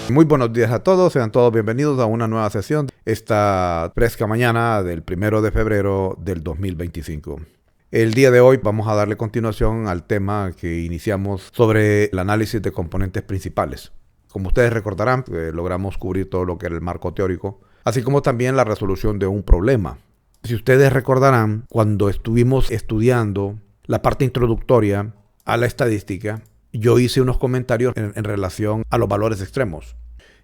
Muy buenos días a todos, sean todos bienvenidos a una nueva sesión esta fresca mañana del 1 de febrero del 2025. El día de hoy vamos a darle continuación al tema que iniciamos sobre el análisis de componentes principales. Como ustedes recordarán, logramos cubrir todo lo que era el marco teórico, así como también la resolución de un problema. Si ustedes recordarán, cuando estuvimos estudiando la parte introductoria a la estadística, yo hice unos comentarios en relación a los valores extremos.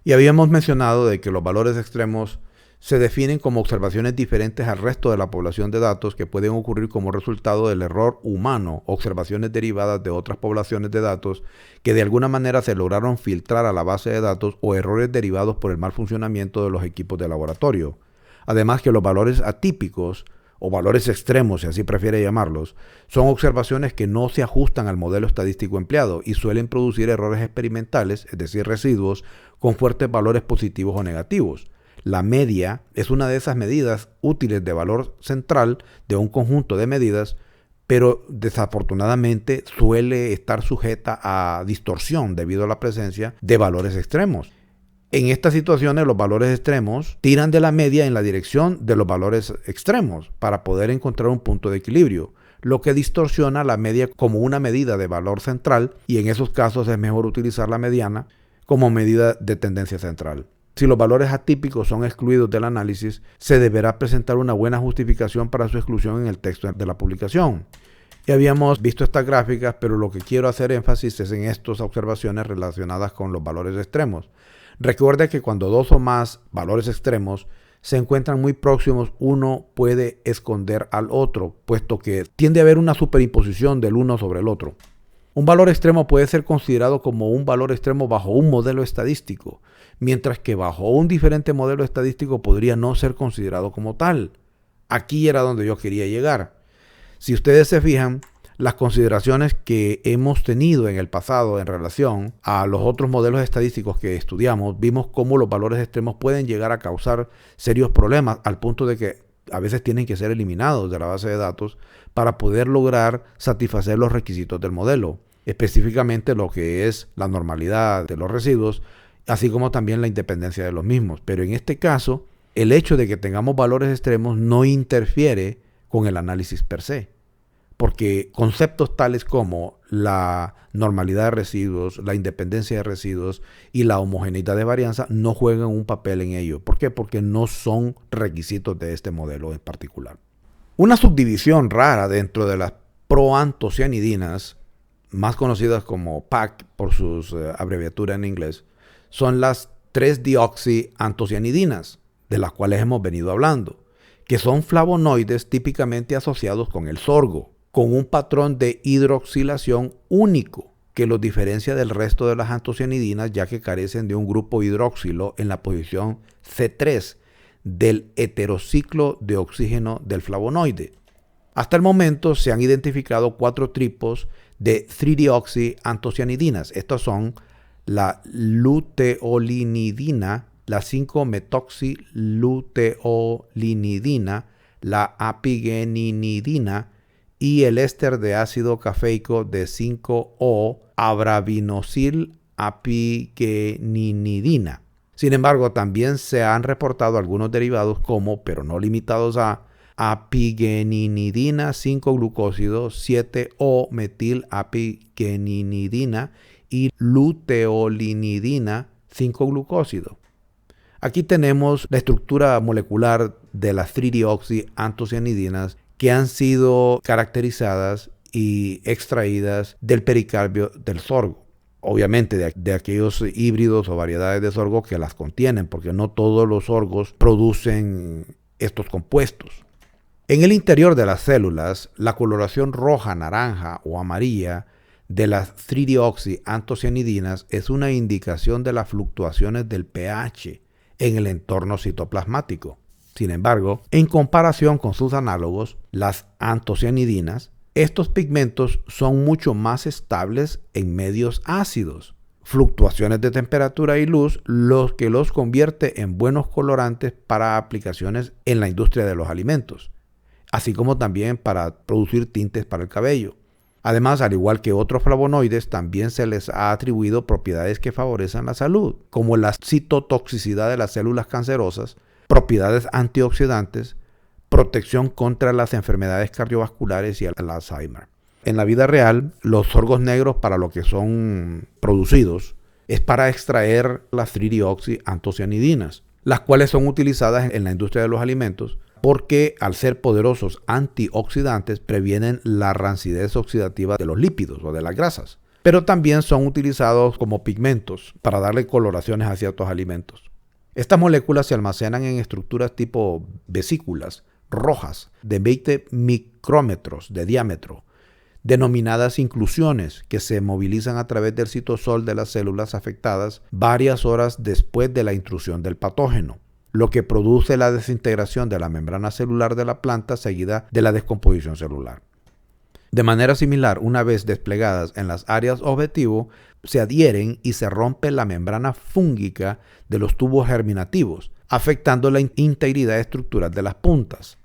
Y habíamos mencionado de que los valores extremos se definen como observaciones diferentes al resto de la población de datos que pueden ocurrir como resultado del error humano, observaciones derivadas de otras poblaciones de datos que de alguna manera se lograron filtrar a la base de datos o errores derivados por el mal funcionamiento de los equipos de laboratorio. Además que los valores atípicos o valores extremos, si así prefiere llamarlos, son observaciones que no se ajustan al modelo estadístico empleado y suelen producir errores experimentales, es decir, residuos, con fuertes valores positivos o negativos. La media es una de esas medidas útiles de valor central de un conjunto de medidas, pero desafortunadamente suele estar sujeta a distorsión debido a la presencia de valores extremos. En estas situaciones, los valores extremos tiran de la media en la dirección de los valores extremos para poder encontrar un punto de equilibrio, lo que distorsiona la media como una medida de valor central, y en esos casos es mejor utilizar la mediana como medida de tendencia central. Si los valores atípicos son excluidos del análisis, se deberá presentar una buena justificación para su exclusión en el texto de la publicación. Ya habíamos visto estas gráficas, pero lo que quiero hacer énfasis es en estas observaciones relacionadas con los valores extremos. Recuerde que cuando dos o más valores extremos se encuentran muy próximos, uno puede esconder al otro, puesto que tiende a haber una superimposición del uno sobre el otro. Un valor extremo puede ser considerado como un valor extremo bajo un modelo estadístico, mientras que bajo un diferente modelo estadístico podría no ser considerado como tal. Aquí era donde yo quería llegar. Si ustedes se fijan, las consideraciones que hemos tenido en el pasado en relación a los otros modelos estadísticos que estudiamos, vimos cómo los valores extremos pueden llegar a causar serios problemas al punto de que a veces tienen que ser eliminados de la base de datos para poder lograr satisfacer los requisitos del modelo, específicamente lo que es la normalidad de los residuos, así como también la independencia de los mismos. Pero en este caso, el hecho de que tengamos valores extremos no interfiere con el análisis per se, porque conceptos tales como la normalidad de residuos, la independencia de residuos y la homogeneidad de varianza no juegan un papel en ello. ¿Por qué? Porque no son requisitos de este modelo en particular. Una subdivisión rara dentro de las proantocianidinas, más conocidas como PAC por sus abreviaturas en inglés, son las 3-dioxiantocianidinas, de las cuales hemos venido hablando, que son flavonoides típicamente asociados con el sorgo, con un patrón de hidroxilación único que los diferencia del resto de las antocianidinas, ya que carecen de un grupo hidroxilo en la posición C3 del heterociclo de oxígeno del flavonoide. Hasta el momento se han identificado 4 tipos de 3-dioxiantocianidinas. Estos son la luteolinidina, la 5-metoxiluteolinidina, la apigeninidina y el éster de ácido cafeico de 5-O-abravinosil-apigeninidina. Sin embargo, también se han reportado algunos derivados como, pero no limitados a, apigeninidina 5-glucósido, 7-O-metil-apigeninidina y luteolinidina 5-glucósido. Aquí tenemos la estructura molecular de las 3-dioxiantocianidinas que han sido caracterizadas y extraídas del pericarpio del sorgo. Obviamente de aquellos híbridos o variedades de sorgo que las contienen, porque no todos los sorgos producen estos compuestos. En el interior de las células, la coloración roja, naranja o amarilla de las 3-dioxiantocianidinas es una indicación de las fluctuaciones del pH en el entorno citoplasmático. Sin embargo, en comparación con sus análogos, las antocianidinas, estos pigmentos son mucho más estables en medios ácidos. Fluctuaciones de temperatura y luz, lo que los convierte en buenos colorantes para aplicaciones en la industria de los alimentos, así como también para producir tintes para el cabello. Además, al igual que otros flavonoides, también se les ha atribuido propiedades que favorecen la salud, como la citotoxicidad de las células cancerosas, propiedades antioxidantes, protección contra las enfermedades cardiovasculares y el Alzheimer. En la vida real, los sorgos negros para lo que son producidos es para extraer las 3-deoxyantocianidinas, las cuales son utilizadas en la industria de los alimentos porque al ser poderosos antioxidantes previenen la rancidez oxidativa de los lípidos o de las grasas, pero también son utilizados como pigmentos para darle coloraciones a ciertos alimentos. Estas moléculas se almacenan en estructuras tipo vesículas rojas de 20 micrómetros de diámetro, denominadas inclusiones, que se movilizan a través del citosol de las células afectadas varias horas después de la intrusión del patógeno, lo que produce la desintegración de la membrana celular de la planta seguida de la descomposición celular. De manera similar, una vez desplegadas en las áreas objetivo, se adhieren y se rompe la membrana fúngica de los tubos germinativos, afectando la integridad estructural de las puntas.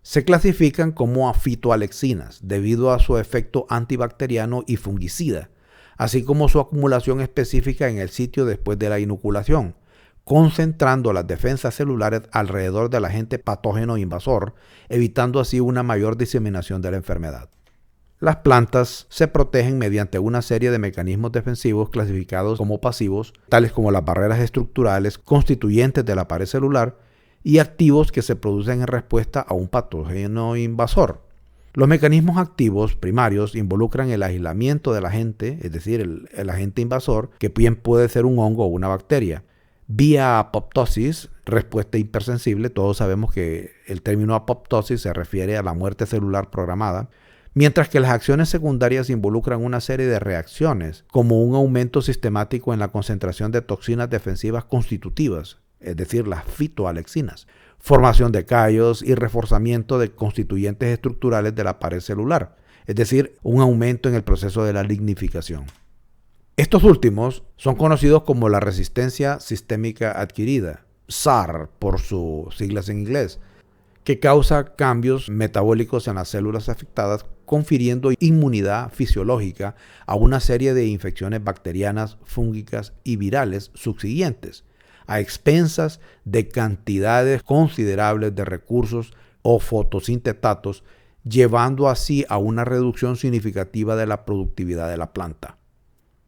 Se clasifican como fitoalexinas debido a su efecto antibacteriano y fungicida, así como su acumulación específica en el sitio después de la inoculación, concentrando las defensas celulares alrededor del agente patógeno invasor, evitando así una mayor diseminación de la enfermedad. Las plantas se protegen mediante una serie de mecanismos defensivos clasificados como pasivos, tales como las barreras estructurales constituyentes de la pared celular, y activos que se producen en respuesta a un patógeno invasor. Los mecanismos activos primarios involucran el aislamiento del agente, es decir, el agente invasor, que bien puede ser un hongo o una bacteria. Vía apoptosis, respuesta hipersensible, todos sabemos que el término apoptosis se refiere a la muerte celular programada, mientras que las acciones secundarias involucran una serie de reacciones, como un aumento sistemático en la concentración de toxinas defensivas constitutivas, es decir, las fitoalexinas, formación de callos y reforzamiento de constituyentes estructurales de la pared celular, es decir, un aumento en el proceso de la lignificación. Estos últimos son conocidos como la resistencia sistémica adquirida, SAR por sus siglas en inglés, que causa cambios metabólicos en las células afectadas, confiriendo inmunidad fisiológica a una serie de infecciones bacterianas, fúngicas y virales subsiguientes, a expensas de cantidades considerables de recursos o fotosintetatos, llevando así a una reducción significativa de la productividad de la planta.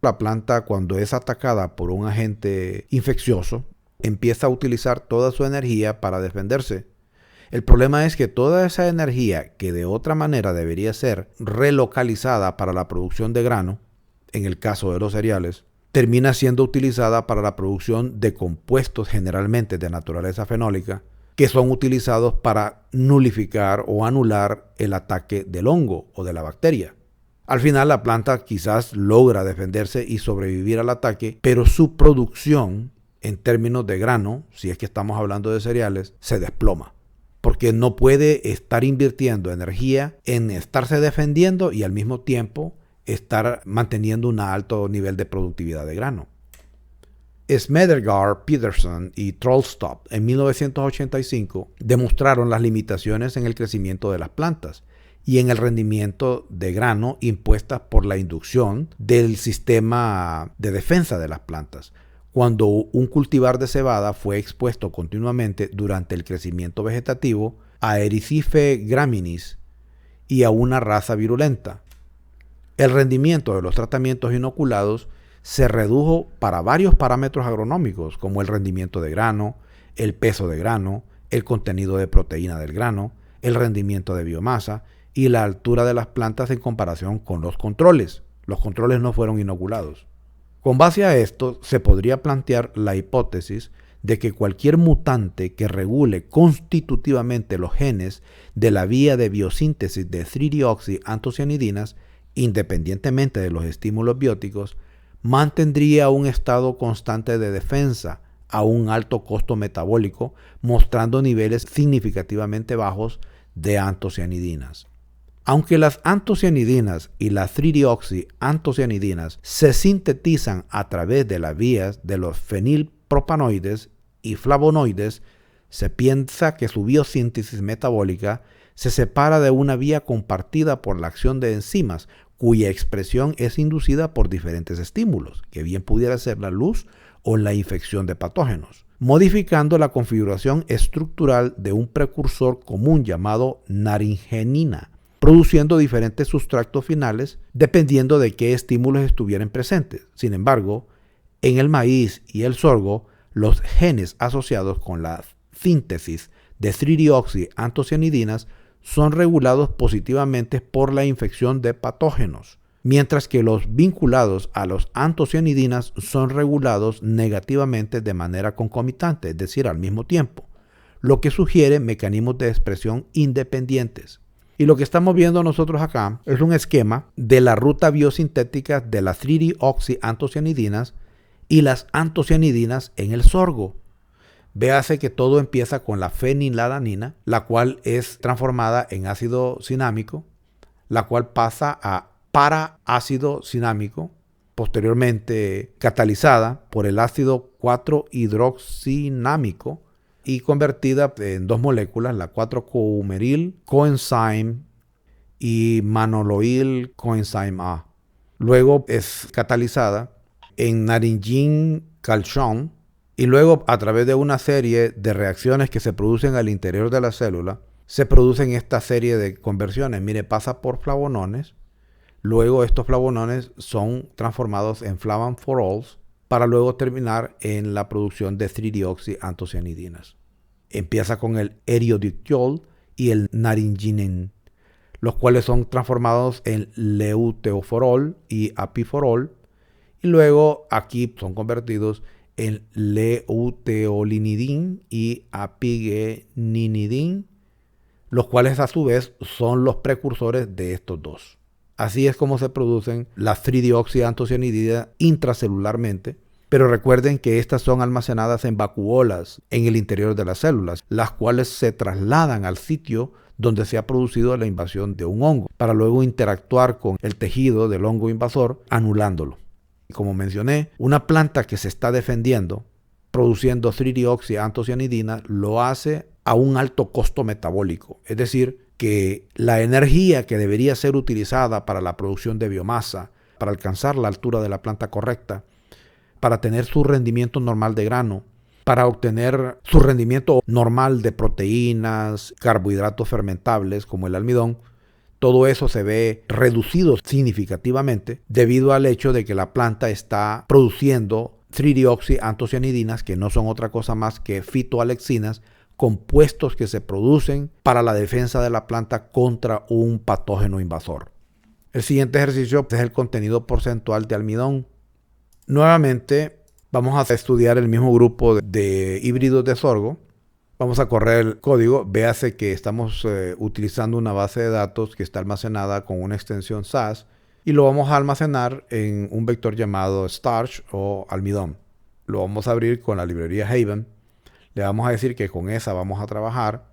La planta, cuando es atacada por un agente infeccioso, empieza a utilizar toda su energía para defenderse. El problema es que toda esa energía, que de otra manera debería ser relocalizada para la producción de grano, en el caso de los cereales, termina siendo utilizada para la producción de compuestos generalmente de naturaleza fenólica, que son utilizados para nulificar o anular el ataque del hongo o de la bacteria. Al final la planta quizás logra defenderse y sobrevivir al ataque, pero su producción en términos de grano, si es que estamos hablando de cereales, se desploma, porque no puede estar invirtiendo energía en estarse defendiendo y al mismo tiempo estar manteniendo un alto nivel de productividad de grano. Smedergaard, Peterson y Trollstop en 1985 demostraron las limitaciones en el crecimiento de las plantas y en el rendimiento de grano impuestas por la inducción del sistema de defensa de las plantas, cuando un cultivar de cebada fue expuesto continuamente durante el crecimiento vegetativo a Erythrife graminis y a una raza virulenta. El rendimiento de los tratamientos inoculados se redujo para varios parámetros agronómicos, como el rendimiento de grano, el peso de grano, el contenido de proteína del grano, el rendimiento de biomasa y la altura de las plantas en comparación con los controles. Los controles no fueron inoculados. Con base a esto, se podría plantear la hipótesis de que cualquier mutante que regule constitutivamente los genes de la vía de biosíntesis de 3-deoxyantocianidinas, independientemente de los estímulos bióticos, mantendría un estado constante de defensa a un alto costo metabólico, mostrando niveles significativamente bajos de antocianidinas. Aunque las antocianidinas y las 3-deoxyantocianidinas se sintetizan a través de las vías de los fenilpropanoides y flavonoides, se piensa que su biosíntesis metabólica se separa de una vía compartida por la acción de enzimas cuya expresión es inducida por diferentes estímulos, que bien pudiera ser la luz o la infección de patógenos, modificando la configuración estructural de un precursor común llamado naringenina, produciendo diferentes sustratos finales dependiendo de qué estímulos estuvieran presentes. Sin embargo, en el maíz y el sorgo, los genes asociados con la síntesis de 3-deoxiantocianidinas son regulados positivamente por la infección de patógenos, mientras que los vinculados a los antocianidinas son regulados negativamente de manera concomitante, es decir, al mismo tiempo, lo que sugiere mecanismos de expresión independientes. Y lo que estamos viendo nosotros acá es un esquema de la ruta biosintética de las 3-deoxiantocianidinas y las antocianidinas en el sorgo. Véase que todo empieza con la fenilalanina, la cual es transformada en ácido cinámico, la cual pasa a paraácido cinámico, posteriormente catalizada por el ácido 4-hidroxinámico y convertida en dos moléculas, la 4-coumeryl coenzyme y manoloyl coenzyme A. Luego es catalizada en naringin calcium y luego a través de una serie de reacciones que se producen al interior de la célula, se producen esta serie de conversiones. Mire, pasa por flavonones, luego estos flavonones son transformados en flavanols para luego terminar en la producción de 3-deoxiantocianidinas. Empieza con el eriodictyol y el naringinin, los cuales son transformados en leuteoforol y apiforol, y luego aquí son convertidos en leuteolinidin y apigeninidin, los cuales a su vez son los precursores de estos dos. Así es como se producen las 3-deoxiantocianidinas intracelularmente, pero recuerden que estas son almacenadas en vacuolas en el interior de las células, las cuales se trasladan al sitio donde se ha producido la invasión de un hongo, para luego interactuar con el tejido del hongo invasor, anulándolo. Como mencioné, una planta que se está defendiendo, produciendo 3-deoxiantocianidinas, lo hace a un alto costo metabólico, es decir, que la energía que debería ser utilizada para la producción de biomasa, para alcanzar la altura de la planta correcta, para tener su rendimiento normal de grano, para obtener su rendimiento normal de proteínas, carbohidratos fermentables como el almidón, todo eso se ve reducido significativamente debido al hecho de que la planta está produciendo 3-deoxiantocianidinas, que no son otra cosa más que fitoalexinas, compuestos que se producen para la defensa de la planta contra un patógeno invasor. El siguiente ejercicio es el contenido porcentual de almidón. Nuevamente vamos a estudiar el mismo grupo de híbridos de sorgo. Vamos a correr el código. Véase que estamos utilizando una base de datos que está almacenada con una extensión SAS y lo vamos a almacenar en un vector llamado starch o almidón. Lo vamos a abrir con la librería Haven. Le vamos a decir que con esa vamos a trabajar,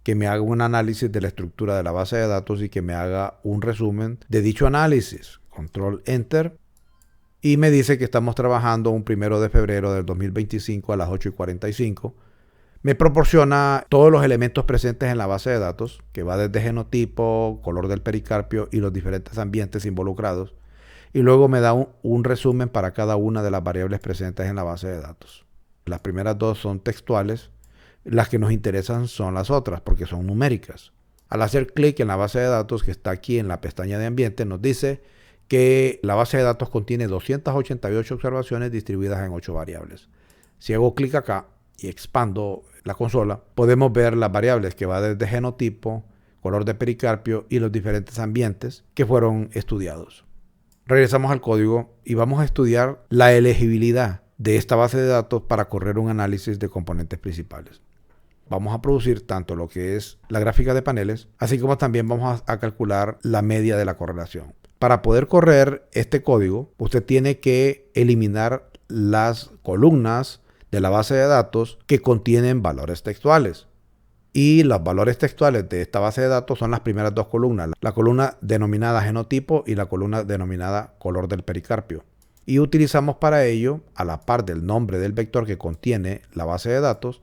que me haga un análisis de la estructura de la base de datos y que me haga un resumen de dicho análisis. Control Enter. Y me dice que estamos trabajando un 1 de febrero del 2025 a las 8:45. Me proporciona todos los elementos presentes en la base de datos, que va desde genotipo, color del pericarpio y los diferentes ambientes involucrados. Y luego me da un resumen para cada una de las variables presentes en la base de datos. Las primeras dos son textuales, las que nos interesan son las otras porque son numéricas. Al hacer clic en la base de datos que está aquí en la pestaña de ambiente, nos dice que la base de datos contiene 288 observaciones distribuidas en 8 variables. Si hago clic acá y expando la consola, podemos ver las variables que va desde genotipo, color de pericarpio y los diferentes ambientes que fueron estudiados. Regresamos al código y vamos a estudiar la elegibilidad de esta base de datos para correr un análisis de componentes principales. Vamos a producir tanto lo que es la gráfica de paneles, así como también vamos a calcular la media de la correlación. Para poder correr este código, usted tiene que eliminar las columnas de la base de datos que contienen valores textuales. Y los valores textuales de esta base de datos son las primeras dos columnas, la columna denominada genotipo y la columna denominada color del pericarpio. Y utilizamos para ello, a la par del nombre del vector que contiene la base de datos,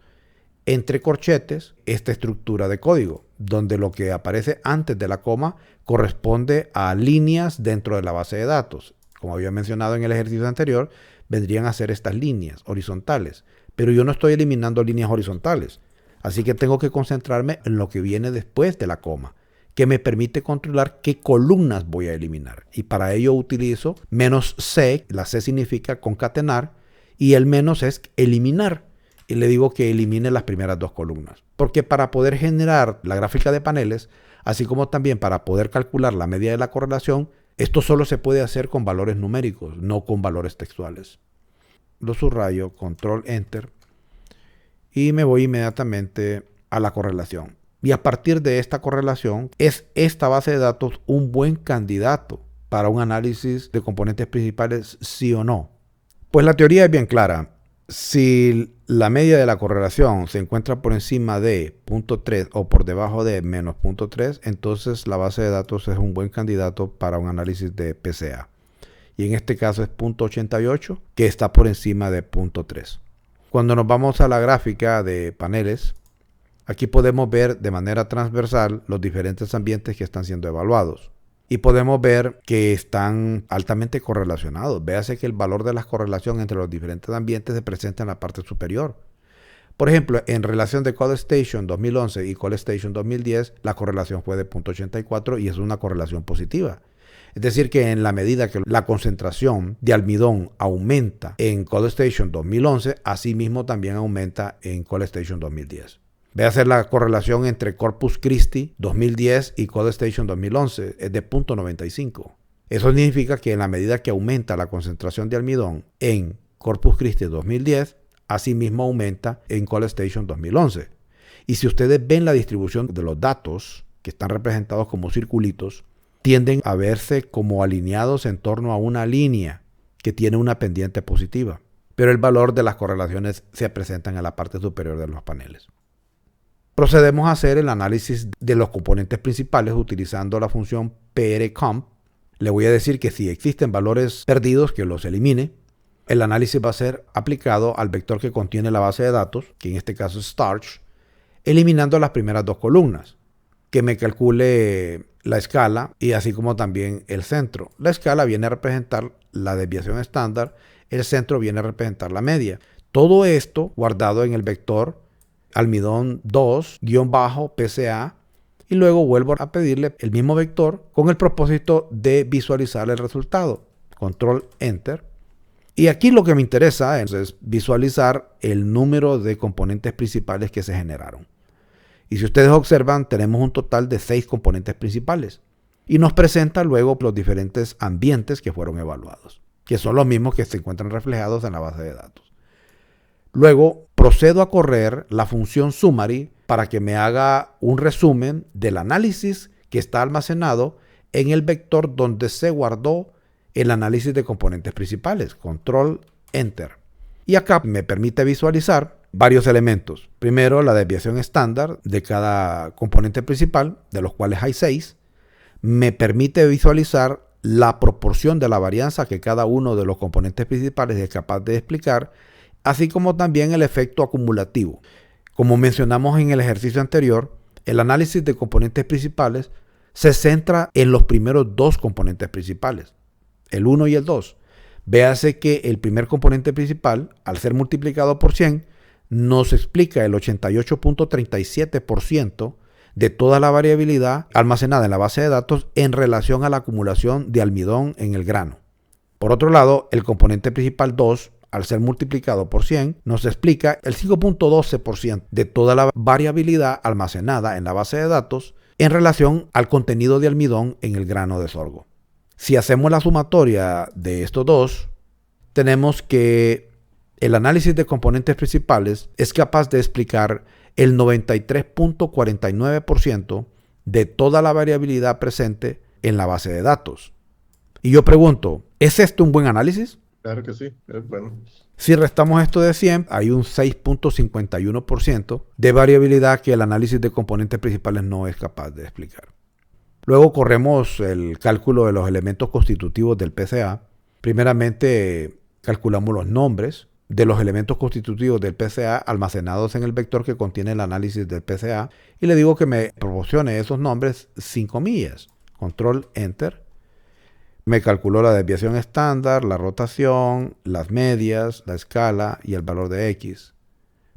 entre corchetes, esta estructura de código. donde lo que aparece antes de la coma corresponde a líneas dentro de la base de datos. Como había mencionado en el ejercicio anterior, vendrían a ser estas líneas horizontales. Pero yo no estoy eliminando líneas horizontales. Así que tengo que concentrarme en lo que viene después de la coma, que me permite controlar qué columnas voy a eliminar. Y para ello utilizo "-c", la C significa concatenar, y el menos es eliminar. Y le digo que elimine las primeras dos columnas. Porque para poder generar la gráfica de paneles, así como también para poder calcular la media de la correlación, esto solo se puede hacer con valores numéricos, no con valores textuales. Lo subrayo, control enter, y me voy inmediatamente a la correlación. Y a partir de esta correlación, ¿es esta base de datos un buen candidato para un análisis de componentes principales, sí o no? Pues la teoría es bien clara. Si la media de la correlación se encuentra por encima de 0.3 o por debajo de menos 0.3, entonces la base de datos es un buen candidato para un análisis de PCA. Y en este caso es 0.88, que está por encima de 0.3. Cuando nos vamos a la gráfica de paneles, aquí podemos ver de manera transversal los diferentes ambientes que están siendo evaluados. Y podemos ver que están altamente correlacionados. Véase que el valor de la correlación entre los diferentes ambientes se presenta en la parte superior. Por ejemplo, en relación de Call Station 2011 y Call Station 2010, la correlación fue de 0.84 y es una correlación positiva. Es decir, que en la medida que la concentración de almidón aumenta en Call Station 2011, asimismo también aumenta en Call Station 2010. Véase la correlación entre Corpus Christi 2010 y Call Station 2011, es de 0.95. Eso significa que en la medida que aumenta la concentración de almidón en Corpus Christi 2010, asimismo aumenta en Call Station 2011. Y si ustedes ven la distribución de los datos, que están representados como circulitos, tienden a verse como alineados en torno a una línea que tiene una pendiente positiva. Pero el valor de las correlaciones se presentan en la parte superior de los paneles. Procedemos a hacer el análisis de los componentes principales utilizando la función prcomp. Le voy a decir que si existen valores perdidos, que los elimine. El análisis va a ser aplicado al vector que contiene la base de datos, que en este caso es starch, eliminando las primeras dos columnas, que me calcule la escala y así como también el centro. La escala viene a representar la desviación estándar, el centro viene a representar la media. Todo esto guardado en el vector almidón 2-PCA, y luego vuelvo a pedirle el mismo vector con el propósito de visualizar el resultado. Control Enter. Y aquí lo que me interesa es visualizar el número de componentes principales que se generaron. Y si ustedes observan, tenemos un total de 6 componentes principales. Y nos presenta luego los diferentes ambientes que fueron evaluados, que son los mismos que se encuentran reflejados en la base de datos. Luego procedo a correr la función summary para que me haga un resumen del análisis que está almacenado en el vector donde se guardó el análisis de componentes principales. Control Enter. Y acá me permite visualizar varios elementos. Primero, la desviación estándar de cada componente principal, de los cuales hay 6. Me permite visualizar la proporción de la varianza que cada uno de los componentes principales es capaz de explicar, así como también el efecto acumulativo. Como mencionamos en el ejercicio anterior, el análisis de componentes principales se centra en los primeros dos componentes principales, el 1 y el 2. Véase que el primer componente principal, al ser multiplicado por 100, nos explica el 88.37% de toda la variabilidad almacenada en la base de datos en relación a la acumulación de almidón en el grano. Por otro lado, el componente principal 2, al ser multiplicado por 100, nos explica el 5.12% de toda la variabilidad almacenada en la base de datos en relación al contenido de almidón en el grano de sorgo. Si hacemos la sumatoria de estos dos, tenemos que el análisis de componentes principales es capaz de explicar el 93.49% de toda la variabilidad presente en la base de datos. Y yo pregunto, ¿es esto un buen análisis? Claro que sí, es bueno. Si restamos esto de 100, hay un 6.51% de variabilidad que el análisis de componentes principales no es capaz de explicar. Luego corremos el cálculo de los elementos constitutivos del PCA. Primeramente calculamos los nombres de los elementos constitutivos del PCA almacenados en el vector que contiene el análisis del PCA y le digo que me proporcione esos nombres sin comillas. Control Enter. Me calculó la desviación estándar, la rotación, las medias, la escala y el valor de X.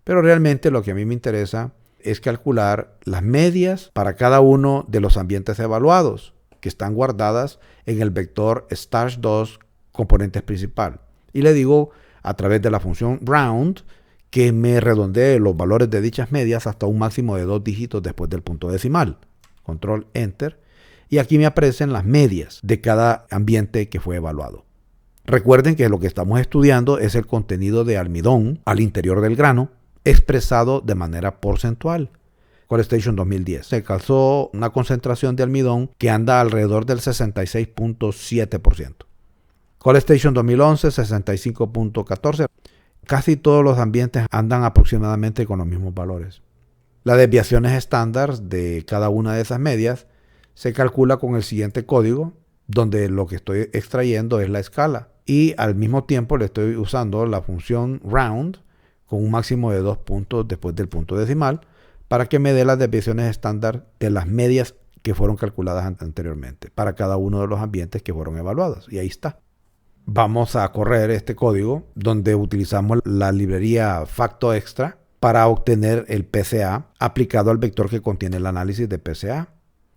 Pero realmente lo que a mí me interesa es calcular las medias para cada uno de los ambientes evaluados que están guardadas en el vector star2 componentes principal. Y le digo a través de la función round que me redondee los valores de dichas medias hasta un máximo de 2 dígitos después del punto decimal. Control Enter. Y aquí me aparecen las medias de cada ambiente que fue evaluado. Recuerden que lo que estamos estudiando es el contenido de almidón al interior del grano expresado de manera porcentual. CoreStation 2010 se calzó una concentración de almidón que anda alrededor del 66.7%. CoreStation 2011 65.14%. Casi todos los ambientes andan aproximadamente con los mismos valores. Las desviaciones estándar de cada una de esas medias se calcula con el siguiente código, donde lo que estoy extrayendo es la escala. Y al mismo tiempo le estoy usando la función round con un máximo de 2 puntos después del punto decimal para que me dé las desviaciones estándar de las medias que fueron calculadas anteriormente para cada uno de los ambientes que fueron evaluados. Y ahí está. Vamos a correr este código donde utilizamos la librería FactoExtra para obtener el PCA aplicado al vector que contiene el análisis de PCA.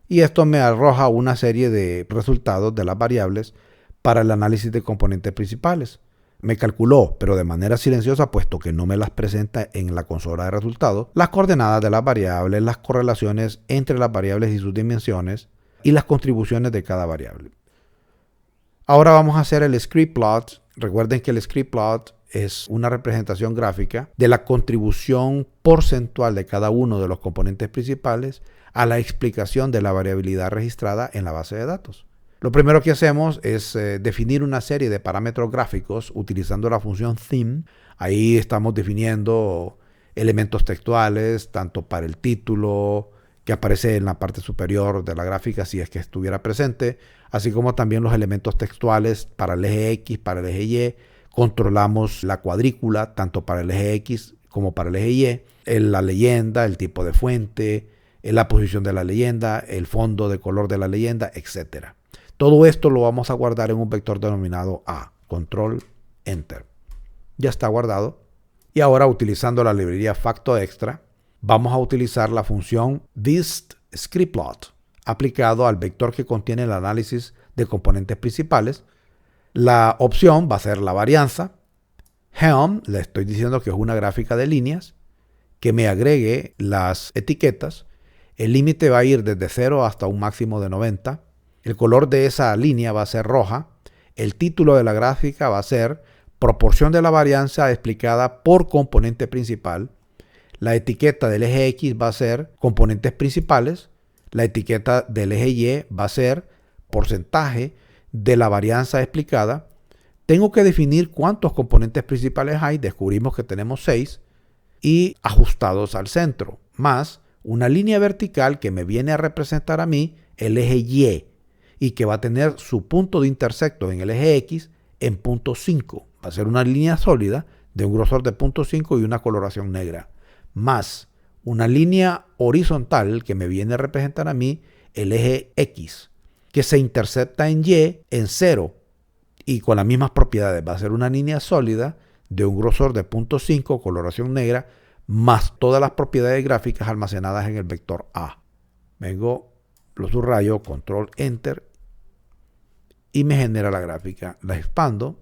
Y esto me arroja una serie de resultados de las variables para el análisis de componentes principales. Me calculó, pero de manera silenciosa, puesto que no me las presenta en la consola de resultados, las coordenadas de las variables, las correlaciones entre las variables y sus dimensiones y las contribuciones de cada variable. Ahora vamos a hacer el script plot. Recuerden que el script plot es una representación gráfica de la contribución porcentual de cada uno de los componentes principales a la explicación de la variabilidad registrada en la base de datos. Lo primero que hacemos es definir una serie de parámetros gráficos utilizando la función theme. Ahí estamos definiendo elementos textuales, tanto para el título que aparece en la parte superior de la gráfica si es que estuviera presente, así como también los elementos textuales para el eje X, para el eje Y. Controlamos la cuadrícula tanto para el eje X como para el eje Y, la leyenda, el tipo de fuente, la posición de la leyenda, el fondo de color de la leyenda, etc. Todo esto lo vamos a guardar en un vector denominado A. Control Enter. Ya está guardado. Y ahora, utilizando la librería FactoExtra, vamos a utilizar la función distScriptPlot aplicado al vector que contiene el análisis de componentes principales. La opción va a ser la varianza. Helm, le estoy diciendo que es una gráfica de líneas, que me agregue las etiquetas. El límite va a ir desde 0 hasta un máximo de 90. El color de esa línea va a ser roja. El título de la gráfica va a ser proporción de la varianza explicada por componente principal. La etiqueta del eje X va a ser componentes principales. La etiqueta del eje Y va a ser porcentaje de la varianza explicada. Tengo que definir cuántos componentes principales hay. Descubrimos que tenemos 6 y ajustados al centro, más una línea vertical que me viene a representar a mí el eje Y que va a tener su punto de intersecto en el eje X en punto 5. Va a ser una línea sólida de un grosor de punto 5 y una coloración negra, más una línea horizontal que me viene a representar a mí el eje X, que se intercepta en Y en 0 y con las mismas propiedades. Va a ser una línea sólida de un grosor de punto 5, coloración negra, más todas las propiedades gráficas almacenadas en el vector A. Vengo, lo subrayo, control enter y me genera la gráfica. La expando.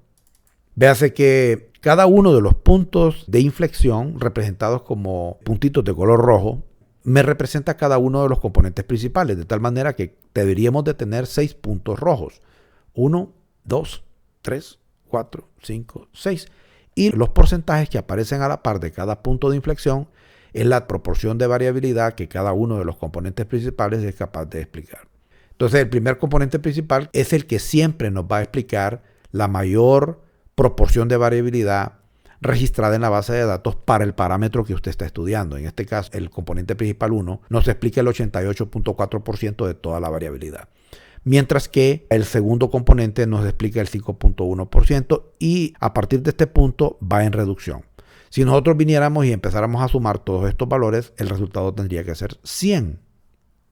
Véase que cada uno de los puntos de inflexión representados como puntitos de color rojo me representa cada uno de los componentes principales, de tal manera que deberíamos de tener 6 puntos rojos. 1, 2, 3, 4, 5, 6. Y los porcentajes que aparecen a la par de cada punto de inflexión es la proporción de variabilidad que cada uno de los componentes principales es capaz de explicar. Entonces, el primer componente principal es el que siempre nos va a explicar la mayor proporción de variabilidad registrada en la base de datos para el parámetro que usted está estudiando. En este caso, el componente principal 1 nos explica el 88.4% de toda la variabilidad. mientras que el segundo componente nos explica el 5.1% y a partir de este punto va en reducción. Si nosotros viniéramos y empezáramos a sumar todos estos valores, el resultado tendría que ser 100.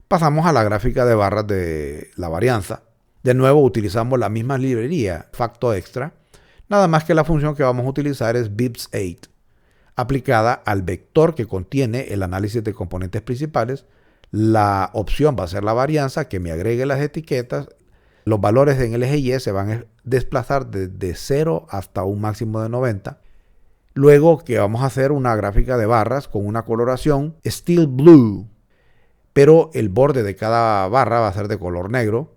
Pasamos a la gráfica de barras de la varianza. De nuevo utilizamos la misma librería FactoExtra, nada más que la función que vamos a utilizar es BIBS8, aplicada al vector que contiene el análisis de componentes principales. La opción va a ser la varianza, que me agregue las etiquetas. Los valores en el eje Y se van a desplazar desde 0 hasta un máximo de 90. Luego que vamos a hacer una gráfica de barras con una coloración Steel Blue, pero el borde de cada barra va a ser de color negro.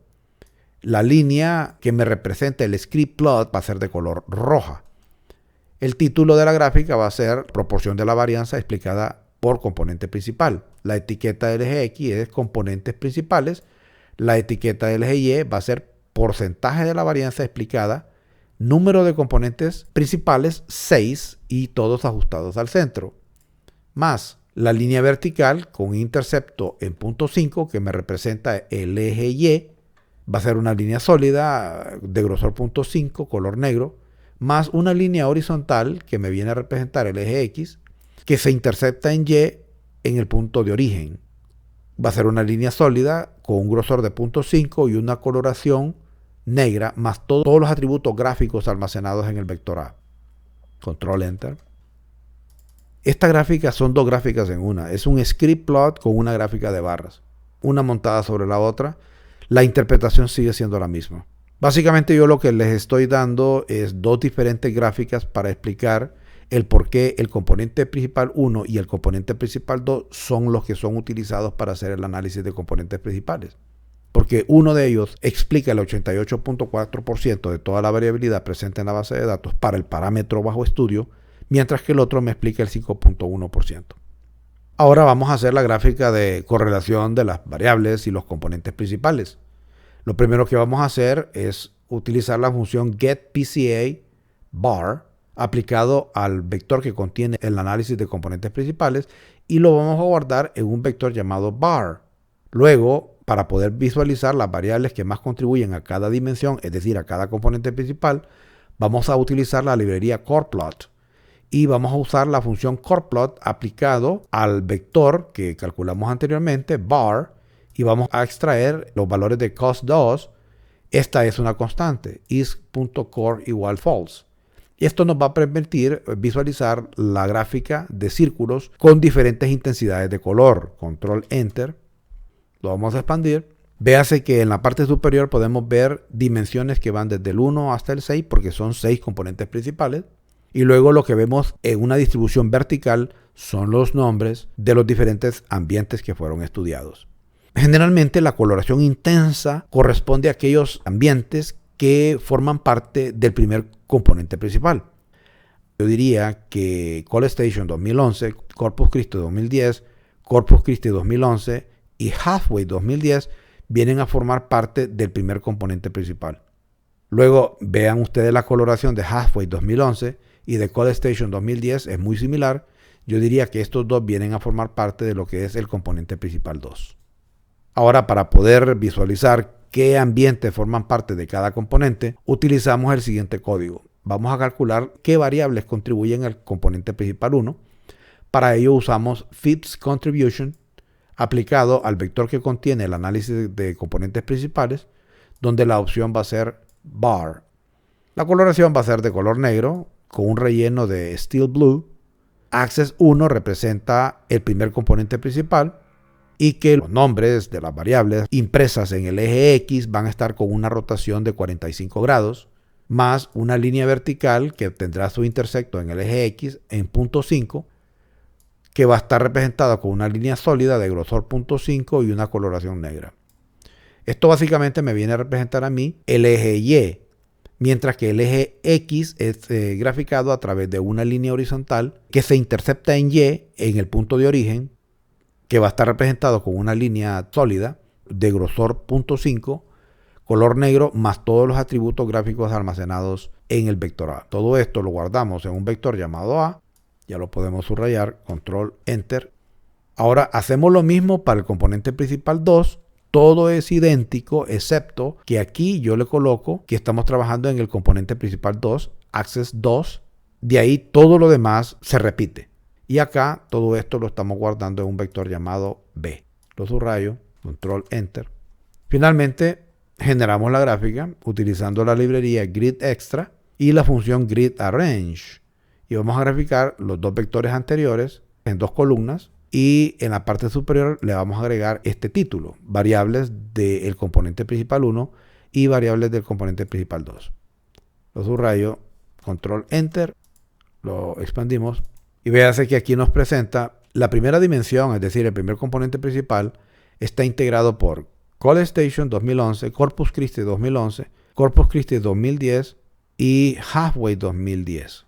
La línea que me representa el script plot va a ser de color roja. El título de la gráfica va a ser proporción de la varianza explicada por componente principal. La etiqueta del eje X es componentes principales. La etiqueta del eje Y va a ser porcentaje de la varianza explicada, número de componentes principales 6 y todos ajustados al centro, más la línea vertical con intercepto en punto 5 que me representa el eje Y, va a ser una línea sólida de grosor punto 5, color negro, más una línea horizontal que me viene a representar el eje X, que se intercepta en Y en el punto de origen. Va a ser una línea sólida con un grosor de punto 5 y una coloración negra, más todos los atributos gráficos almacenados en el vector A. Control Enter. Esta gráfica son dos gráficas en una. Es un script plot con una gráfica de barras, una montada sobre la otra. La interpretación sigue siendo la misma. Básicamente yo lo que les estoy dando es dos diferentes gráficas para explicar el por qué el componente principal 1 y el componente principal 2 son los que son utilizados para hacer el análisis de componentes principales. Porque uno de ellos explica el 88.4% de toda la variabilidad presente en la base de datos para el parámetro bajo estudio, mientras que el otro me explica el 5.1%. Ahora vamos a hacer la gráfica de correlación de las variables y los componentes principales. Lo primero que vamos a hacer es utilizar la función getPCA_bar aplicado al vector que contiene el análisis de componentes principales y lo vamos a guardar en un vector llamado bar. Luego, para poder visualizar las variables que más contribuyen a cada dimensión, es decir, a cada componente principal, vamos a utilizar la librería CorePlot y vamos a usar la función CorePlot aplicado al vector que calculamos anteriormente, bar, y vamos a extraer los valores de cos2. Esta es una constante, is.core igual false. Y esto nos va a permitir visualizar la gráfica de círculos con diferentes intensidades de color. Control Enter. Lo vamos a expandir. Véase que en la parte superior podemos ver dimensiones que van desde el 1 hasta el 6 porque son 6 componentes principales. Y luego lo que vemos en una distribución vertical son los nombres de los diferentes ambientes que fueron estudiados. Generalmente la coloración intensa corresponde a aquellos ambientes que forman parte del primer componente principal. Yo diría que Coal Station 2011, Corpus Christi 2010, Corpus Christi 2011 y Hathaway 2010 vienen a formar parte del primer componente principal. Luego vean ustedes la coloración de Hathaway 2011 y de Coal Station 2010 es muy similar. Yo diría que estos dos vienen a formar parte de lo que es el componente principal 2. Ahora, para poder visualizar qué ambientes forman parte de cada componente, utilizamos el siguiente código. Vamos a calcular qué variables contribuyen al componente principal 1. Para ello usamos Phipps Contribution aplicado al vector que contiene el análisis de componentes principales, donde la opción va a ser bar. La coloración va a ser de color negro con un relleno de Steel Blue. Axis 1 representa el primer componente principal y que los nombres de las variables impresas en el eje X van a estar con una rotación de 45 grados, más una línea vertical que tendrá su intersecto en el eje X en punto 5, que va a estar representada con una línea sólida de grosor punto 5 y una coloración negra. Esto básicamente me viene a representar a mí el eje Y, mientras que el eje X es graficado a través de una línea horizontal que se intercepta en Y en el punto de origen, que va a estar representado con una línea sólida de grosor punto 5, color negro, más todos los atributos gráficos almacenados en el vector A. Todo esto lo guardamos en un vector llamado A. Ya lo podemos subrayar, Control Enter. Ahora hacemos lo mismo para el componente principal 2, todo es idéntico, excepto que aquí yo le coloco que estamos trabajando en el componente principal 2, Access 2. De ahí todo lo demás se repite. Y acá todo esto lo estamos guardando en un vector llamado B. Lo subrayo, control enter. Finalmente generamos la gráfica utilizando la librería Grid Extra y la función Grid Arrange. Y vamos a graficar los dos vectores anteriores en dos columnas. Y en la parte superior le vamos a agregar este título, variables del componente principal 1 y variables del componente principal 2. Lo subrayo, control enter, lo expandimos y véase que aquí nos presenta la primera dimensión, es decir, el primer componente principal, está integrado por College Station 2011, Corpus Christi 2011, Corpus Christi 2010 y Halfway 2010.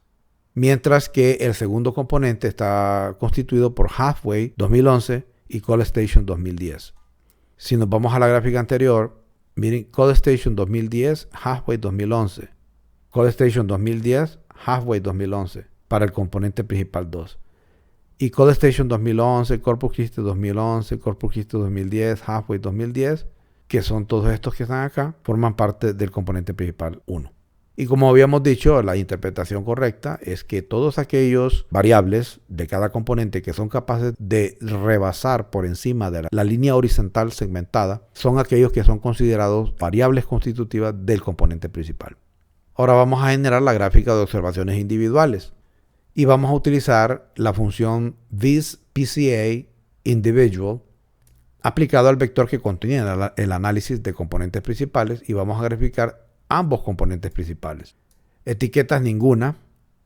Mientras que el segundo componente está constituido por Halfway 2011 y College Station 2010. Si nos vamos a la gráfica anterior, miren, College Station 2010, Halfway 2011. College Station 2010, Halfway 2011 para el componente principal 2. Y College Station 2011, Corpus Christi 2011, Corpus Christi 2010, Halfway 2010, que son todos estos que están acá, forman parte del componente principal 1. Y como habíamos dicho, la interpretación correcta es que todos aquellos variables de cada componente que son capaces de rebasar por encima de la línea horizontal segmentada son aquellos que son considerados variables constitutivas del componente principal. Ahora vamos a generar la gráfica de observaciones individuales y vamos a utilizar la función visPCA individual aplicado al vector que contiene el análisis de componentes principales y vamos a graficar ambos componentes principales. Etiquetas ninguna,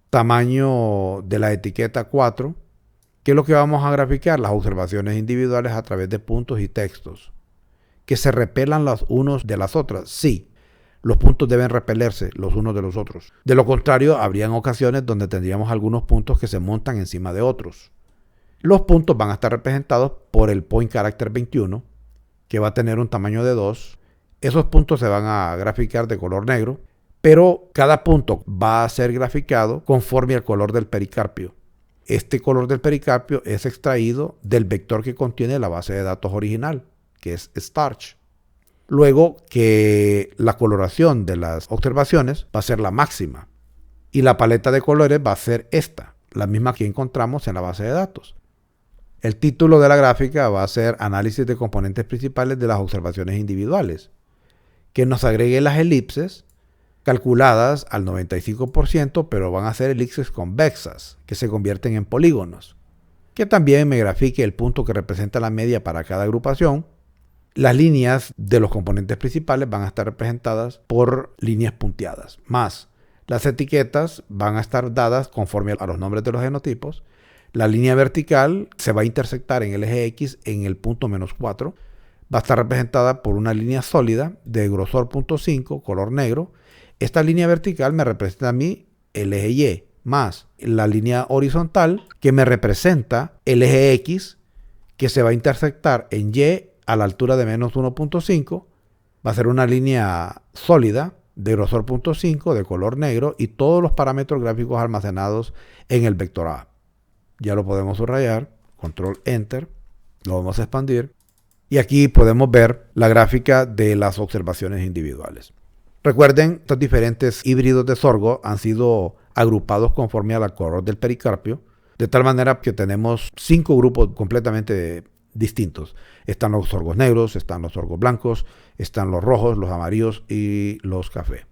tamaño de la etiqueta 4. ¿Qué es lo que vamos a graficar? Las observaciones individuales a través de puntos y textos. ¿Que se repelan las unos de las otras? Sí, los puntos deben repelerse los unos de los otros. De lo contrario, habrían ocasiones donde tendríamos algunos puntos que se montan encima de otros. Los puntos van a estar representados por el point character 21, que va a tener un tamaño de 2. Esos puntos se van a graficar de color negro, pero cada punto va a ser graficado conforme al color del pericarpio. Este color del pericarpio es extraído del vector que contiene la base de datos original, que es Starch. Luego que la coloración de las observaciones va a ser la máxima y la paleta de colores va a ser esta, la misma que encontramos en la base de datos. El título de la gráfica va a ser Análisis de componentes principales de las observaciones individuales, que nos agregue las elipses calculadas al 95%, pero van a ser elipses convexas, que se convierten en polígonos. Que también me grafique el punto que representa la media para cada agrupación. Las líneas de los componentes principales van a estar representadas por líneas punteadas, más las etiquetas van a estar dadas conforme a los nombres de los genotipos. La línea vertical se va a intersectar en el eje X en el punto -4. Va a estar representada por una línea sólida de grosor 0.5, color negro. Esta línea vertical me representa a mí el eje Y, más la línea horizontal que me representa el eje X, que se va a intersectar en Y a la altura de -1.5. Va a ser una línea sólida de grosor 0.5, de color negro, y todos los parámetros gráficos almacenados en el vector A. Ya lo podemos subrayar, control enter, lo vamos a expandir. Y aquí podemos ver la gráfica de las observaciones individuales. Recuerden, estos diferentes híbridos de sorgo han sido agrupados conforme al color del pericarpio, de tal manera que tenemos 5 grupos completamente distintos. Están los sorgos negros, están los sorgos blancos, están los rojos, los amarillos y los café.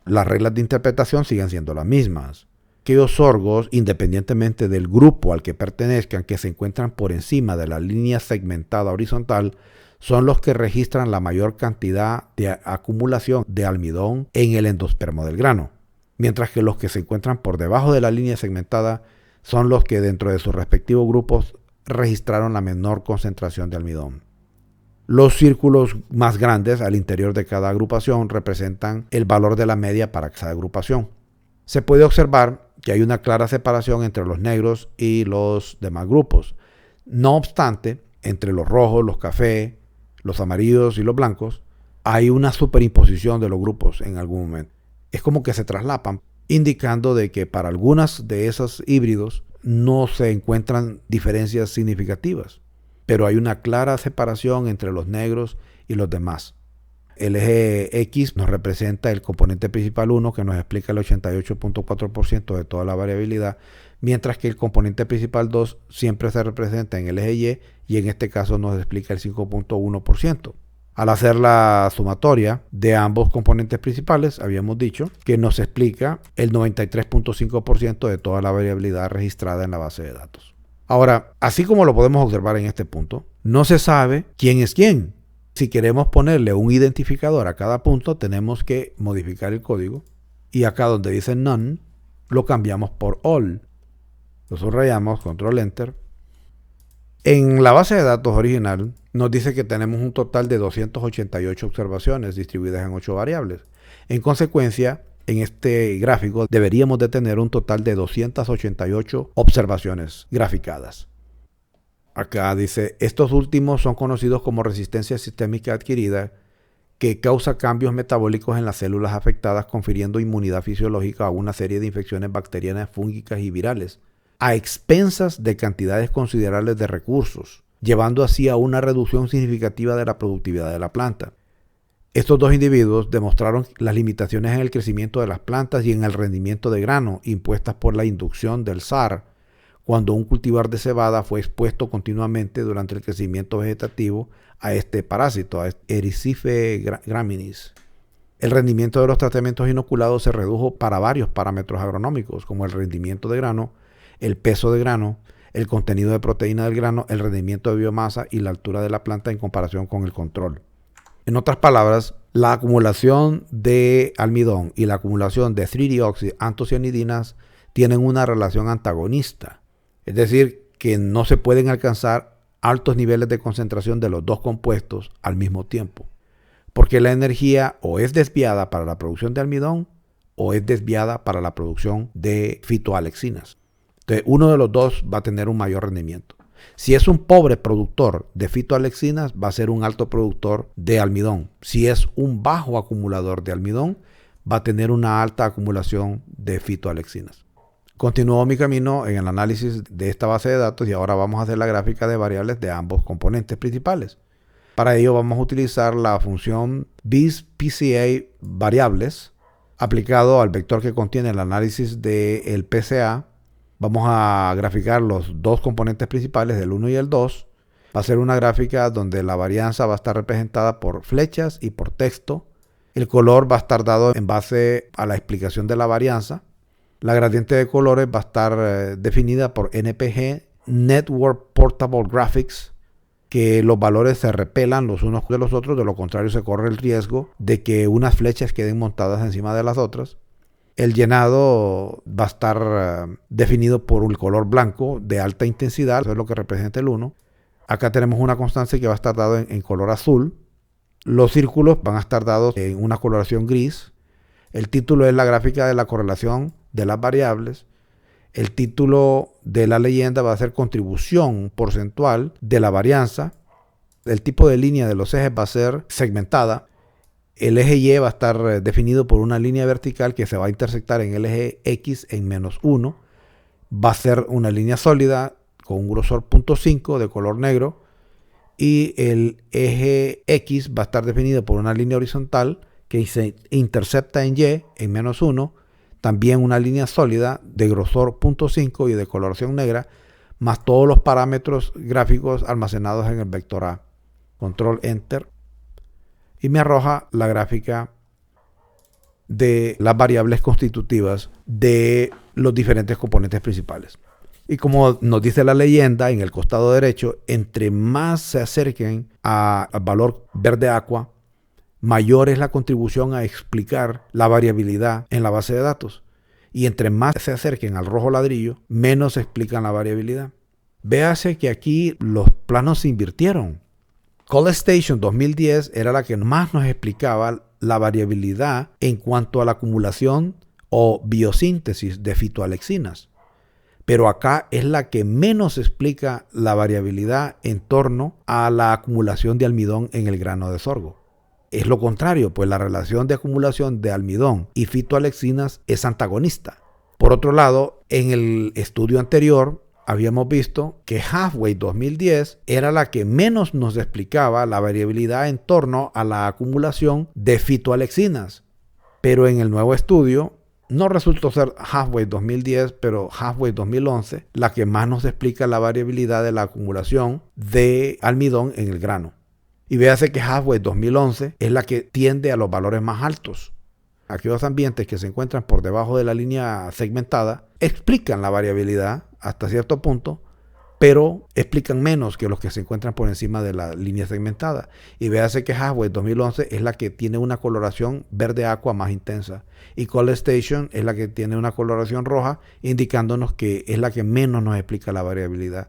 Las reglas de interpretación siguen siendo las mismas. Aquellos sorgos, independientemente del grupo al que pertenezcan, que se encuentran por encima de la línea segmentada horizontal, son los que registran la mayor cantidad de acumulación de almidón en el endospermo del grano, mientras que los que se encuentran por debajo de la línea segmentada son los que dentro de sus respectivos grupos registraron la menor concentración de almidón. Los círculos más grandes al interior de cada agrupación representan el valor de la media para cada agrupación. Se puede observar que hay una clara separación entre los negros y los demás grupos. No obstante, entre los rojos, los café, los amarillos y los blancos, hay una superimposición de los grupos en algún momento. Es como que se traslapan, indicando de que para algunas de esos híbridos no se encuentran diferencias significativas, pero hay una clara separación entre los negros y los demás. El eje X nos representa el componente principal 1, que nos explica el 88.4% de toda la variabilidad, mientras que el componente principal 2 siempre se representa en el eje Y en este caso nos explica el 5.1%. Al hacer la sumatoria de ambos componentes principales, habíamos dicho que nos explica el 93.5% de toda la variabilidad registrada en la base de datos. Ahora, así como lo podemos observar en este punto, no se sabe quién es quién. Si queremos ponerle un identificador a cada punto, tenemos que modificar el código. Y acá donde dice none, lo cambiamos por all. Lo subrayamos, control enter. En la base de datos original nos dice que tenemos un total de 288 observaciones distribuidas en 8 variables. En consecuencia, en este gráfico deberíamos de tener un total de 288 observaciones graficadas. Acá dice, estos últimos son conocidos como resistencia sistémica adquirida, que causa cambios metabólicos en las células afectadas, confiriendo inmunidad fisiológica a una serie de infecciones bacterianas, fúngicas y virales, a expensas de cantidades considerables de recursos, llevando así a una reducción significativa de la productividad de la planta. Estos dos individuos demostraron las limitaciones en el crecimiento de las plantas y en el rendimiento de grano impuestas por la inducción del SAR, cuando un cultivar de cebada fue expuesto continuamente durante el crecimiento vegetativo a este parásito, a Erysife graminis. El rendimiento de los tratamientos inoculados se redujo para varios parámetros agronómicos, como el rendimiento de grano, el peso de grano, el contenido de proteína del grano, el rendimiento de biomasa y la altura de la planta en comparación con el control. En otras palabras, la acumulación de almidón y la acumulación de 3-deoxyantocianidinas tienen una relación antagonista. Es decir, que no se pueden alcanzar altos niveles de concentración de los dos compuestos al mismo tiempo, porque la energía o es desviada para la producción de almidón o es desviada para la producción de fitoalexinas. Entonces, uno de los dos va a tener un mayor rendimiento. Si es un pobre productor de fitoalexinas, va a ser un alto productor de almidón. Si es un bajo acumulador de almidón, va a tener una alta acumulación de fitoalexinas. Continúo mi camino en el análisis de esta base de datos y ahora vamos a hacer la gráfica de variables de ambos componentes principales. Para ello vamos a utilizar la función BISPCA variables aplicado al vector que contiene el análisis del PCA. Vamos a graficar los dos componentes principales, del 1 y el 2. Va a ser una gráfica donde la varianza va a estar representada por flechas y por texto. El color va a estar dado en base a la explicación de la varianza. La gradiente de colores va a estar definida por NPG, Network Portable Graphics, que los valores se repelan los unos de los otros, de lo contrario se corre el riesgo de que unas flechas queden montadas encima de las otras. El llenado va a estar definido por un color blanco de alta intensidad, eso es lo que representa el 1. Acá tenemos una constante que va a estar dado en color azul. Los círculos van a estar dados en una coloración gris. El título es la gráfica de la correlación de las variables. El título de la leyenda va a ser contribución porcentual de la varianza. El tipo de línea de los ejes va a ser segmentada. El eje Y va a estar definido por una línea vertical que se va a intersectar en el eje X en -1. Va a ser una línea sólida con un grosor 0.5 de color negro. Y el eje X va a estar definido por una línea horizontal que se intercepta en Y en -1. También una línea sólida de grosor 0.5 y de coloración negra, más todos los parámetros gráficos almacenados en el vector A. Control Enter. Y me arroja la gráfica de las variables constitutivas de los diferentes componentes principales. Y como nos dice la leyenda en el costado derecho, entre más se acerquen al valor verde aqua, mayor es la contribución a explicar la variabilidad en la base de datos. Y entre más se acerquen al rojo ladrillo, menos explican la variabilidad. Véase que aquí los planos se invirtieron. College Station 2010 era la que más nos explicaba la variabilidad en cuanto a la acumulación o biosíntesis de fitoalexinas. Pero acá es la que menos explica la variabilidad en torno a la acumulación de almidón en el grano de sorgo. Es lo contrario, pues la relación de acumulación de almidón y fitoalexinas es antagonista. Por otro lado, en el estudio anterior habíamos visto que Halfway 2010 era la que menos nos explicaba la variabilidad en torno a la acumulación de fitoalexinas. Pero en el nuevo estudio no resultó ser Halfway 2010, pero Halfway 2011 la que más nos explica la variabilidad de la acumulación de almidón en el grano. Y véase que Halfway 2011 es la que tiende a los valores más altos. Aquellos ambientes que se encuentran por debajo de la línea segmentada explican la variabilidad hasta cierto punto, pero explican menos que los que se encuentran por encima de la línea segmentada. Y véase que Halfway 2011 es la que tiene una coloración verde aqua más intensa. Y College Station es la que tiene una coloración roja, indicándonos que es la que menos nos explica la variabilidad.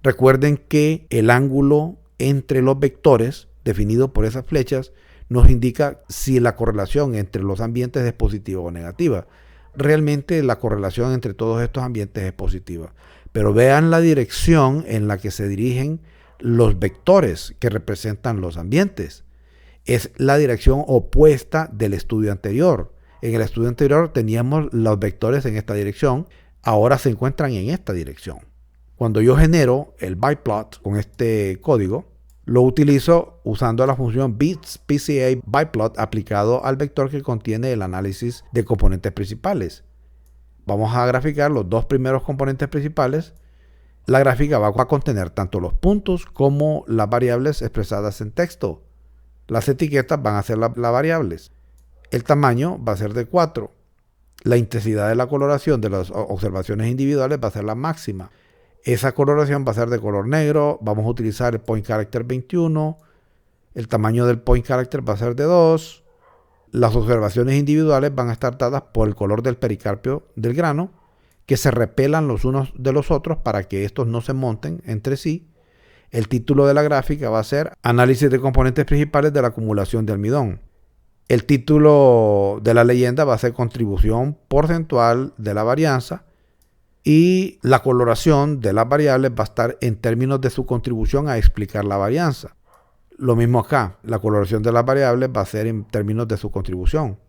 Recuerden que el ángulo entre los vectores, definido por esas flechas, nos indica si la correlación entre los ambientes es positiva o negativa. Realmente la correlación entre todos estos ambientes es positiva. Pero vean la dirección en la que se dirigen los vectores que representan los ambientes. Es la dirección opuesta del estudio anterior. En el estudio anterior teníamos los vectores en esta dirección, ahora se encuentran en esta dirección. Cuando yo genero el biplot con este código, lo utilizo usando la función bits.pca biplot aplicado al vector que contiene el análisis de componentes principales. Vamos a graficar los dos primeros componentes principales. La gráfica va a contener tanto los puntos como las variables expresadas en texto. Las etiquetas van a ser las variables. El tamaño va a ser de 4. La intensidad de la coloración de las observaciones individuales va a ser la máxima. Esa coloración va a ser de color negro. Vamos a utilizar el point character 21. El tamaño del point character va a ser de 2. Las observaciones individuales van a estar dadas por el color del pericarpio del grano, que se repelan los unos de los otros para que estos no se monten entre sí. El título de la gráfica va a ser Análisis de componentes principales de la acumulación de almidón. El título de la leyenda va a ser Contribución porcentual de la varianza. Y la coloración de las variables va a estar en términos de su contribución a explicar la varianza. Lo mismo acá, la coloración de las variables va a ser en términos de su contribución.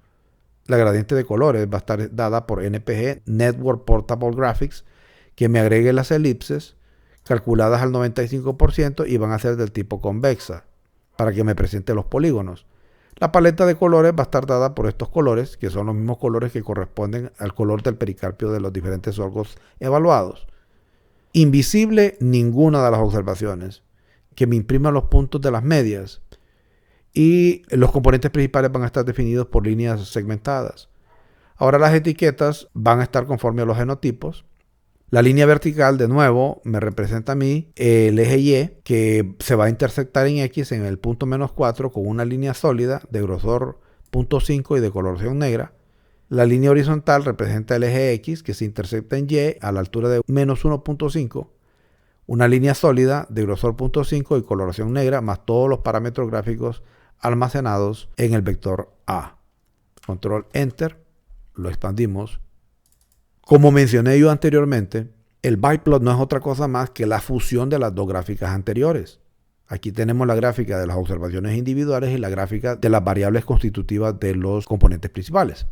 La gradiente de colores va a estar dada por NPG, Network Portable Graphics, que me agregue las elipses calculadas al 95% y van a ser del tipo convexa, para que me presente los polígonos. La paleta de colores va a estar dada por estos colores, que son los mismos colores que corresponden al color del pericarpio de los diferentes sorgos evaluados. Invisible ninguna de las observaciones, que me imprima los puntos de las medias. Y los componentes principales van a estar definidos por líneas segmentadas. Ahora las etiquetas van a estar conforme a los genotipos. La línea vertical, de nuevo, me representa a mí el eje Y, que se va a intersectar en X en el punto -4 con una línea sólida de grosor 0.5 y de coloración negra. La línea horizontal representa el eje X, que se intersecta en Y a la altura de -1.5. Una línea sólida de grosor 0.5 y coloración negra, más todos los parámetros gráficos almacenados en el vector A. Control Enter, lo expandimos. Como mencioné yo anteriormente, el biplot no es otra cosa más que la fusión de las dos gráficas anteriores. Aquí tenemos la gráfica de las observaciones individuales y la gráfica de las variables constitutivas de los componentes principales.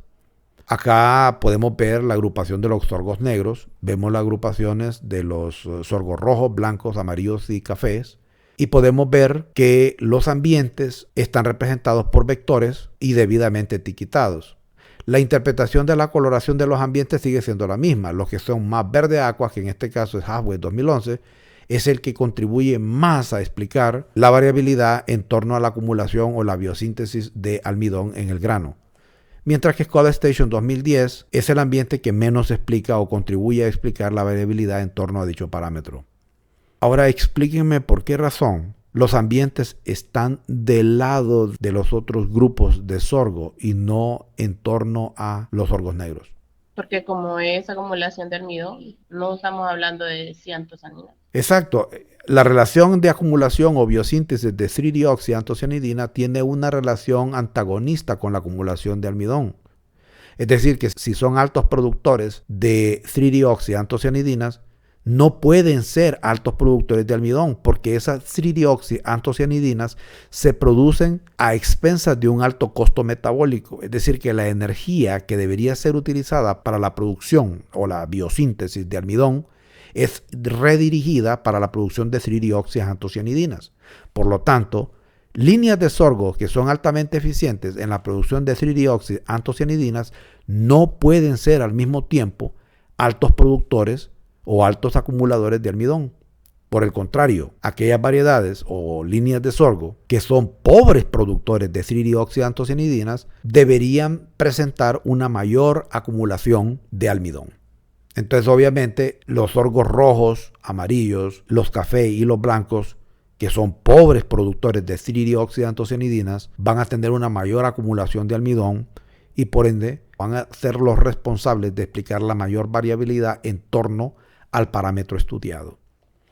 Acá podemos ver la agrupación de los sorgos negros, vemos las agrupaciones de los sorgos rojos, blancos, amarillos y cafés, y podemos ver que los ambientes están representados por vectores y debidamente etiquetados. La interpretación de la coloración de los ambientes sigue siendo la misma. Los que son más verde aqua, que en este caso es Halfway 2011, es el que contribuye más a explicar la variabilidad en torno a la acumulación o la biosíntesis de almidón en el grano. Mientras que College Station 2010 es el ambiente que menos explica o contribuye a explicar la variabilidad en torno a dicho parámetro. Ahora explíquenme por qué razón los ambientes están del lado de los otros grupos de sorgo y no en torno a los sorgos negros. Porque como es acumulación de almidón, no estamos hablando de ciantosanina. Exacto. La relación de acumulación o biosíntesis de 3-deoxiantocianidina tiene una relación antagonista con la acumulación de almidón. Es decir, que si son altos productores de 3-deoxiantocianidinas, no pueden ser altos productores de almidón porque esas 3-deoxiantocianidinas se producen a expensas de un alto costo metabólico. Es decir, que la energía que debería ser utilizada para la producción o la biosíntesis de almidón es redirigida para la producción de tririoxias antocianidinas. Por lo tanto, líneas de sorgo que son altamente eficientes en la producción de tririoxias antocianidinas no pueden ser al mismo tiempo altos productores o altos acumuladores de almidón. Por el contrario, aquellas variedades o líneas de sorgo que son pobres productores de tririoxias antocianidinas deberían presentar una mayor acumulación de almidón. Entonces, obviamente, los sorgos rojos, amarillos, los cafés y los blancos, que son pobres productores de tririoxias antocianidinas, van a tener una mayor acumulación de almidón y por ende van a ser los responsables de explicar la mayor variabilidad en torno al parámetro estudiado.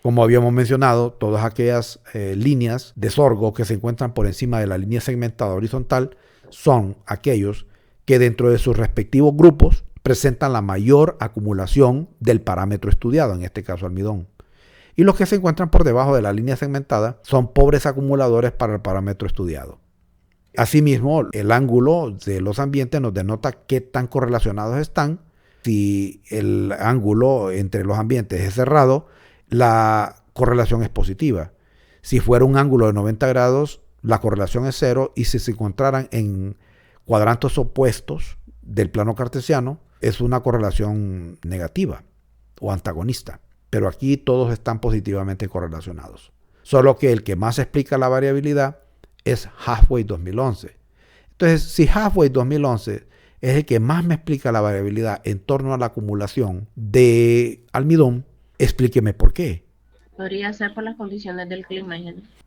Como habíamos mencionado, todas aquellas líneas de sorgo que se encuentran por encima de la línea segmentada horizontal son aquellos que dentro de sus respectivos grupos presentan la mayor acumulación del parámetro estudiado, en este caso almidón. Y los que se encuentran por debajo de la línea segmentada son pobres acumuladores para el parámetro estudiado. Asimismo, el ángulo de los ambientes nos denota qué tan correlacionados están. Si el ángulo entre los ambientes es cerrado, la correlación es positiva. Si fuera un ángulo de 90 grados, la correlación es cero, y si se encontraran en cuadrantes opuestos del plano cartesiano, es una correlación negativa o antagonista. Pero aquí todos están positivamente correlacionados. Solo que el que más explica la variabilidad es Halfway 2011. Entonces, si Halfway 2011 es el que más me explica la variabilidad en torno a la acumulación de almidón, explíqueme por qué. Podría ser por las condiciones del clima.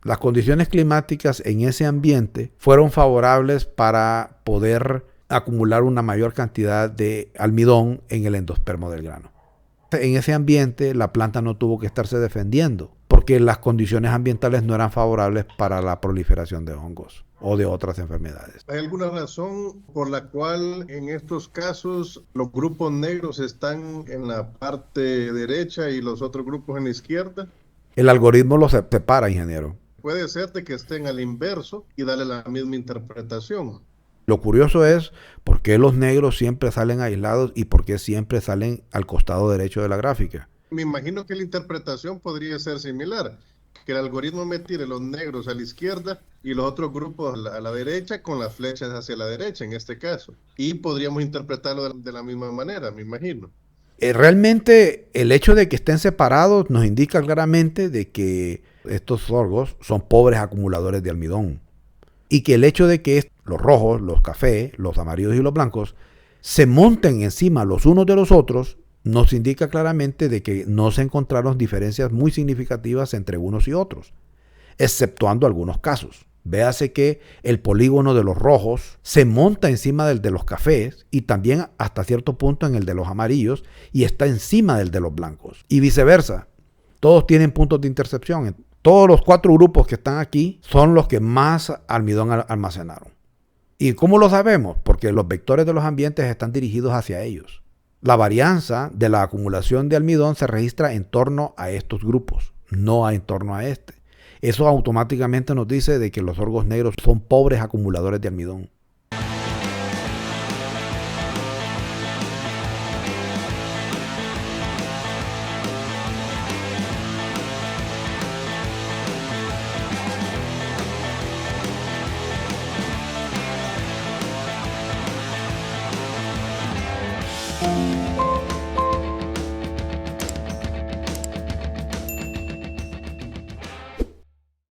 Las condiciones climáticas en ese ambiente fueron favorables para poder acumular una mayor cantidad de almidón en el endospermo del grano. En ese ambiente la planta no tuvo que estarse defendiendo porque las condiciones ambientales no eran favorables para la proliferación de hongos o de otras enfermedades. ¿Hay alguna razón por la cual en estos casos los grupos negros están en la parte derecha y los otros grupos en la izquierda? El algoritmo los separa, ingeniero. Puede ser de que estén al inverso y darle la misma interpretación. Lo curioso es por qué los negros siempre salen aislados y por qué siempre salen al costado derecho de la gráfica. Me imagino que la interpretación podría ser similar, que el algoritmo me tire los negros a la izquierda y los otros grupos a la derecha con las flechas hacia la derecha en este caso. Y podríamos interpretarlo de la misma manera, me imagino. Realmente el hecho de que estén separados nos indica claramente de que estos sorgos son pobres acumuladores de almidón. Y que el hecho de que los rojos, los cafés, los amarillos y los blancos se monten encima los unos de los otros nos indica claramente de que no se encontraron diferencias muy significativas entre unos y otros, exceptuando algunos casos. Véase que el polígono de los rojos se monta encima del de los cafés y también hasta cierto punto en el de los amarillos y está encima del de los blancos. Y viceversa. Todos tienen puntos de intercepción. Todos los 4 grupos que están aquí son los que más almidón almacenaron. ¿Y cómo lo sabemos? Porque los vectores de los ambientes están dirigidos hacia ellos. La varianza de la acumulación de almidón se registra en torno a estos grupos, no en torno a este. Eso automáticamente nos dice de que los sorgos negros son pobres acumuladores de almidón.